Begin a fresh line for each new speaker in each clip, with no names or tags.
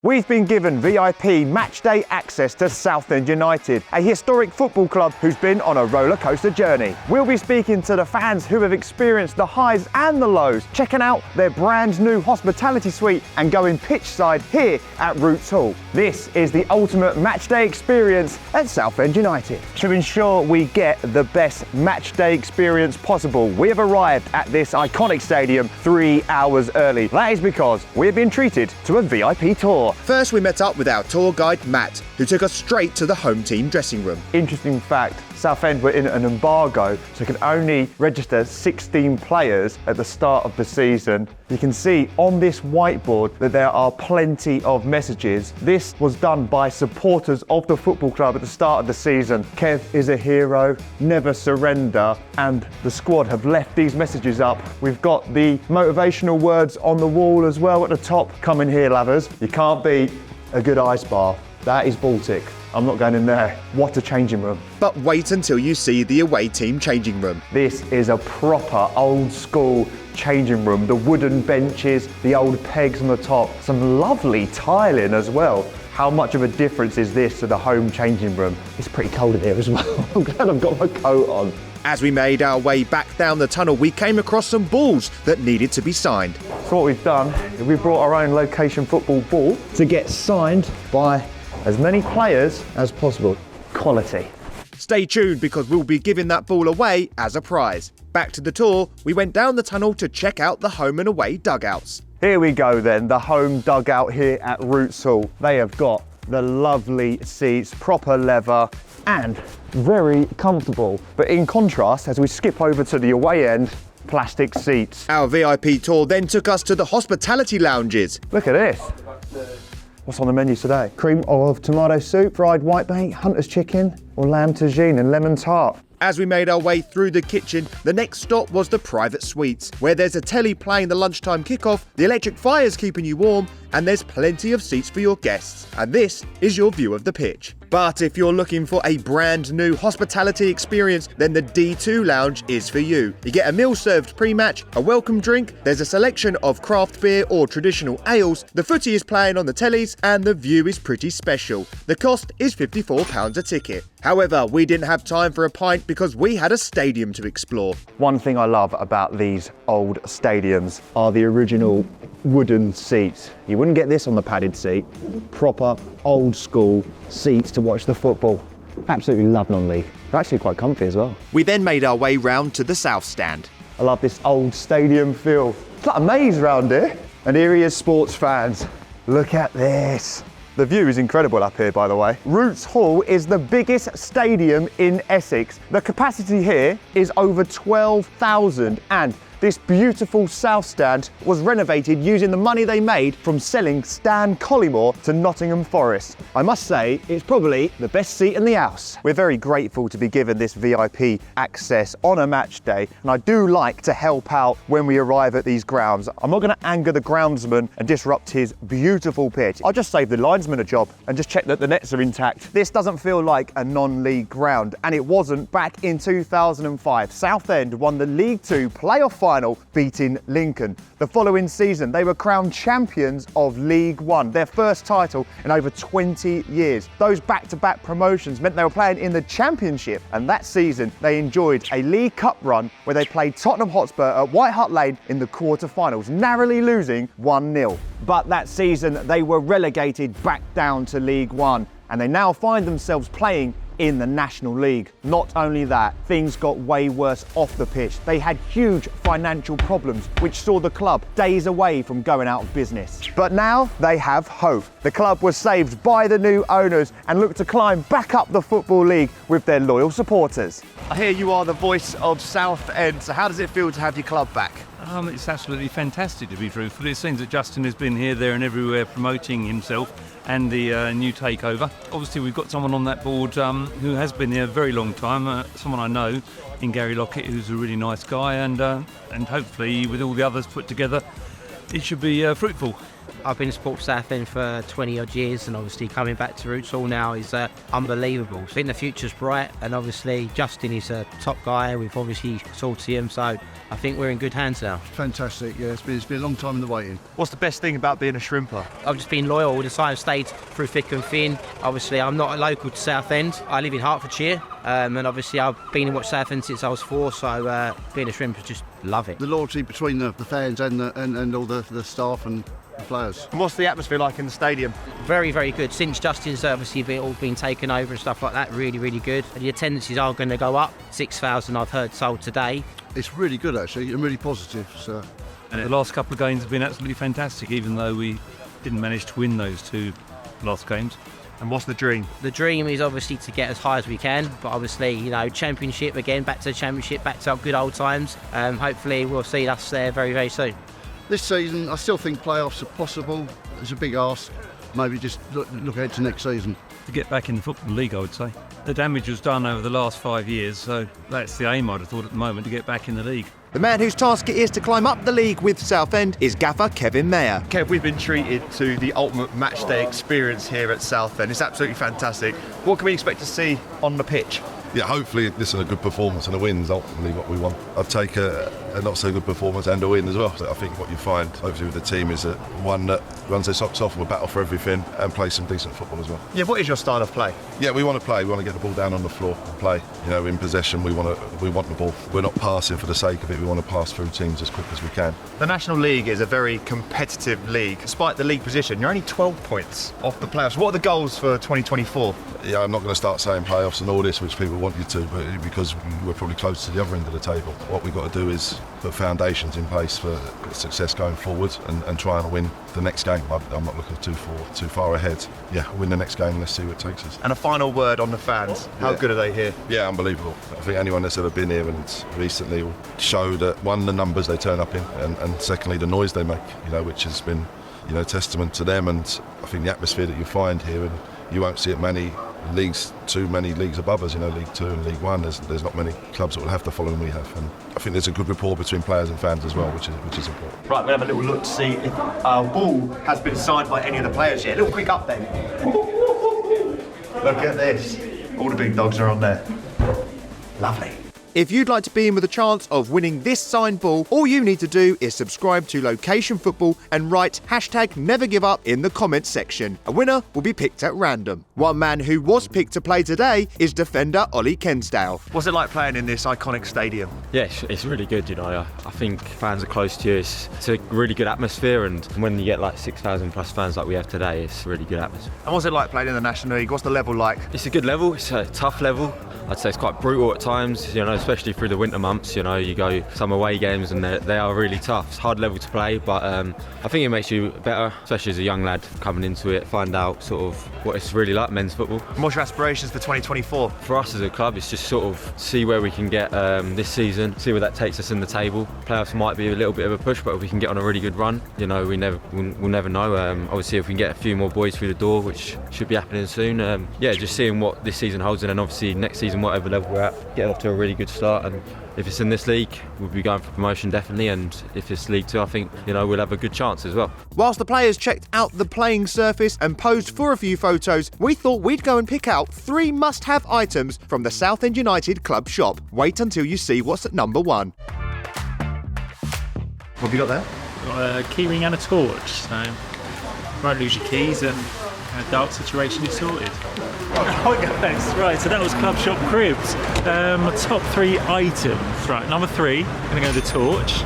We've been given VIP matchday access to Southend United, a historic football club who's been on a roller coaster journey. We'll be speaking to the fans who have experienced the highs and the lows, checking out their brand new hospitality suite and going pitchside here at Roots Hall. This is the ultimate matchday experience at Southend United. To ensure we get the best matchday experience possible, we have arrived at this iconic stadium 3 hours early. That is because we have been treated to a VIP tour.
First, we met up with our tour guide, Matt, who took us straight to the home team dressing room.
Interesting fact, Southend were in an embargo, so could only register 16 players at the start of the season. You can see on this whiteboard that there are plenty of messages. This was done by supporters of the football club at the start of the season. Kev is a hero, never surrender, and the squad have left these messages up. We've got the motivational words on the wall as well at the top. Come in here, lovers. You can't beat a good ice bar. That is Baltic. I'm not going in there. What a changing room.
But wait until you see the away team changing room.
This is a proper old school changing room. The wooden benches, the old pegs on the top, some lovely tiling as well. How much of a difference is this to the home changing room? It's pretty cold in here as well. I'm glad I've got my coat on.
As we made our way back down the tunnel, we came across some balls that needed to be signed.
So what we've done is we've brought our own location football ball to get signed by as many players as possible. Quality.
Stay tuned because we'll be giving that ball away as a prize. Back to the tour, we went down the tunnel to check out the home and away dugouts.
Here we go then, the home dugout here at Roots Hall. They have got the lovely seats, proper leather and very comfortable. But in contrast, as we skip over to the away end, plastic seats.
Our VIP tour then took us to the hospitality lounges.
Look at this. What's on the menu today? Cream of tomato soup, fried whitebait, hunter's chicken, or lamb tagine and lemon tart.
As we made our way through the kitchen, the next stop was the private suites, where there's a telly playing the lunchtime kickoff, the electric fire's keeping you warm, and there's plenty of seats for your guests. And this is your view of the pitch. But if you're looking for a brand new hospitality experience, then the D2 Lounge is for you. You get a meal served pre-match, a welcome drink, there's a selection of craft beer or traditional ales, the footy is playing on the tellies, and the view is pretty special. The cost is £54 a ticket. However, we didn't have time for a pint because we had a stadium to explore.
One thing I love about these old stadiums are the original wooden seats. You wouldn't get this on the padded seat. Proper old school seats to watch the football. Absolutely love non-league. They're actually quite comfy as well.
We then made our way round to the south stand.
I love this old stadium feel. It's like a maze round here. And here he is, sports fans. Look at this. The view is incredible up here, by the way. Roots Hall is the biggest stadium in Essex. The capacity here is over 12,000 and this beautiful south stand was renovated using the money they made from selling Stan Collymore to Nottingham Forest. I must say, it's probably the best seat in the house. We're very grateful to be given this VIP access on a match day, and I do like to help out when we arrive at these grounds. I'm not going to anger the groundsman and disrupt his beautiful pitch. I'll just save the linesman a job and just check that the nets are intact. This doesn't feel like a non-league ground, and it wasn't back in 2005. Southend won the League Two playoff final, beating Lincoln. The following season, they were crowned champions of League One, their first title in over 20 years. Those back-to-back promotions meant they were playing in the Championship, and that season they enjoyed a League Cup run where they played Tottenham Hotspur at White Hart Lane in the quarter-finals, narrowly losing 1-0. But that season, they were relegated back down to League One, and they now find themselves playing in the National League. Not only that, things got way worse off the pitch. They had huge financial problems, which saw the club days away from going out of business. But now they have hope. The club was saved by the new owners and look to climb back up the Football League with their loyal supporters. I hear you are the voice of Southend, so how does it feel to have your club back?
It's absolutely fantastic, to be truthful. It seems that Justin has been here, there and everywhere promoting himself and the new takeover. Obviously, we've got someone on that board who has been here a very long time, someone I know in Gary Lockett, who's a really nice guy, and hopefully with all the others put together, it should be fruitful.
I've been supporting Southend for 20 odd years, and obviously coming back to Roots Hall now is unbelievable. I think the future's bright, and obviously Justin is a top guy. We've obviously sorted him, so I think we're in good hands now.
Fantastic, yeah, it's been a long time in the waiting.
What's the best thing about being a Shrimper?
I've just been loyal all the time, stayed through thick and thin. Obviously, I'm not a local to Southend. I live in Hertfordshire, and obviously I've been and watched Southend since I was 4, so being a Shrimper, just love it.
The loyalty between the fans and all the staff and the players.
And what's the atmosphere like in the stadium?
Very, very good. Since Justin's obviously all been taken over and stuff like that, really, really good. The attendances are going to go up. 6,000 I've heard sold today.
It's really good actually, and really positive. So.
And the last couple of games have been absolutely fantastic, even though we didn't manage to win those 2 last games.
And what's the dream?
The dream is obviously to get as high as we can, but obviously, you know, championship again, back to the championship, back to our good old times. Hopefully we'll see us there very, very soon.
This season, I still think playoffs are possible. It's a big ask. Maybe just look ahead to next season.
To get back in the Football League, I would say. The damage was done over the last 5 years, so that's the aim, I'd have thought, at the moment, to get back in the league.
The man whose task it is to climb up the league with Southend is gaffer Kevin Mayer.
Kev, we've been treated to the ultimate matchday experience here at Southend. It's absolutely fantastic. What can we expect to see on the pitch?
Yeah, hopefully this is a good performance and a win is ultimately what we want. I'd take a not so good performance and a win as well. So I think what you find hopefully with the team is that one that runs their socks off, will battle for everything and play some decent football as well.
Yeah, what is your style of play?
Yeah, we want to play. We want to get the ball down on the floor and play. You know, in possession, we want the ball. We're not passing for the sake of it. We want to pass through teams as quick as we can.
The National League is a very competitive league. Despite the league position, you're only 12 points off the playoffs. What are the goals for 2024?
Yeah, I'm not going to start saying playoffs and all this, which people want you to, but because we're probably close to the other end of the table. What we've got to do is put foundations in place for success going forward and try and win the next game. I'm not looking too far ahead. Yeah, win the next game. Let's see where it takes us.
And a final word on the fans. How good are they here?
Yeah, unbelievable. I think anyone that's ever been here and recently will show that, one, the numbers they turn up in, and secondly, the noise they make, you know, which has been, you know, testament to them. And I think the atmosphere that you find here, and you won't see it many leagues above us, you know, League 2 and League 1. There's not many clubs that will have the following we have, and I think there's a good rapport between players and fans as well, which is important.
Right, we'll have a little look to see if our ball has been signed by any of the players yet. A little quick update. Look at this. All the big dogs are on there. Lovely. If you'd like to be in with a chance of winning this signed ball, all you need to do is subscribe to Location Football and write #NeverGiveUp in the comments section. A winner will be picked at random. One man who was picked to play today is defender Ollie Kensdale. What's it like playing in this iconic stadium?
Yeah, it's really good, you know. I think fans are close to you. It's a really good atmosphere, and when you get like 6,000 plus fans like we have today, it's a really good atmosphere.
And what's it like playing in the National League? What's the level like?
It's a good level. It's a tough level. I'd say it's quite brutal at times, you know, especially through the winter months. You know, you go some away games and they are really tough. It's a hard level to play, but I think it makes you better, especially as a young lad coming into it, find out sort of what it's really like, men's football.
And what's your aspirations for 2024?
For us as a club, it's just sort of see where we can get this season, see where that takes us in the table. Playoffs might be a little bit of a push, but if we can get on a really good run, you know, we'll never know. Obviously, if we can get a few more boys through the door, which should be happening soon, yeah, just seeing what this season holds, and then obviously next season, whatever level we're at, get off to a really good start. And if it's in this league, we'll be going for promotion definitely, and if it's League 2, I think, you know, we'll have a good chance as well.
Whilst the players checked out the playing surface and posed for a few photos, we thought we'd go and pick out 3 must-have items from the Southend United club shop. Wait until you see what's at number 1.
What have you got there?
Got a key ring and a torch, so won't lose your keys, and a dark situation is sorted. Guys, right, so that was Club Shop Cribs. Top 3 items. Right, number 3, gonna go the torch.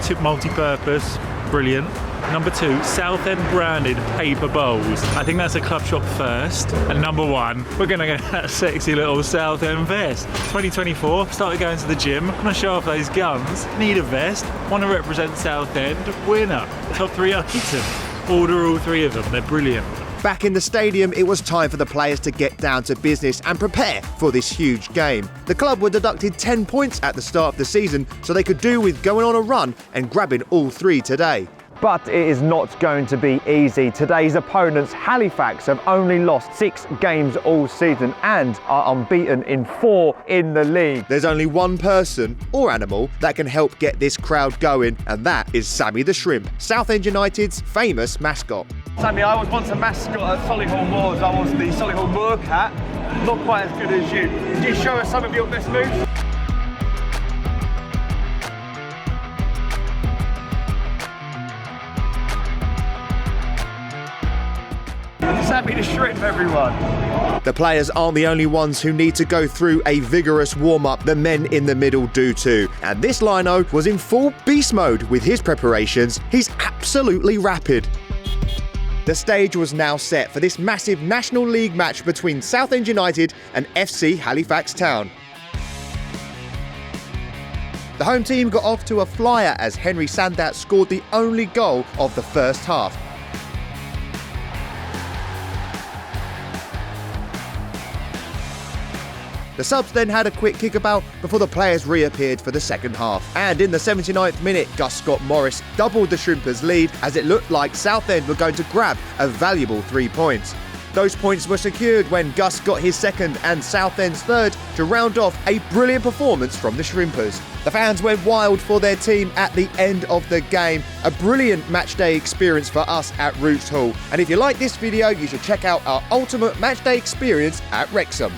Tip multi-purpose, brilliant. Number 2, Southend branded paper bowls. I think that's a club shop first. And number 1, we're gonna get that sexy little Southend vest. 2024, started going to the gym, gonna show off those guns, need a vest, wanna represent Southend, winner. Top 3 items. Order all 3 of them, they're brilliant.
Back in the stadium, it was time for the players to get down to business and prepare for this huge game. The club were deducted 10 points at the start of the season, so they could do with going on a run and grabbing all 3 today.
But it is not going to be easy. Today's opponents, Halifax, have only lost 6 games all season and are unbeaten in 4 in the league.
There's only one person or animal that can help get this crowd going, and that is Sammy the Shrimp, Southend United's famous mascot.
Sammy, I was once a mascot at Solihull Moors. I was the Solihull Moor cat. Not quite as good as you. Could you show us some of your best moves? Sammy the Shrimp, everyone.
The players aren't the only ones who need to go through a vigorous warm-up. The men in the middle do too. And this lino was in full beast mode with his preparations. He's absolutely rapid. The stage was now set for this massive National League match between Southend United and FC Halifax Town. The home team got off to a flyer as Henry Sandat scored the only goal of the first half. The subs then had a quick kickabout before the players reappeared for the second half. And in the 79th minute, Gus Scott Morris doubled the Shrimpers' lead as it looked like Southend were going to grab a valuable 3 points. Those points were secured when Gus got his second and Southend's third to round off a brilliant performance from the Shrimpers. The fans went wild for their team at the end of the game. A brilliant match day experience for us at Roots Hall. And if you like this video, you should check out our ultimate match day experience at Wrexham.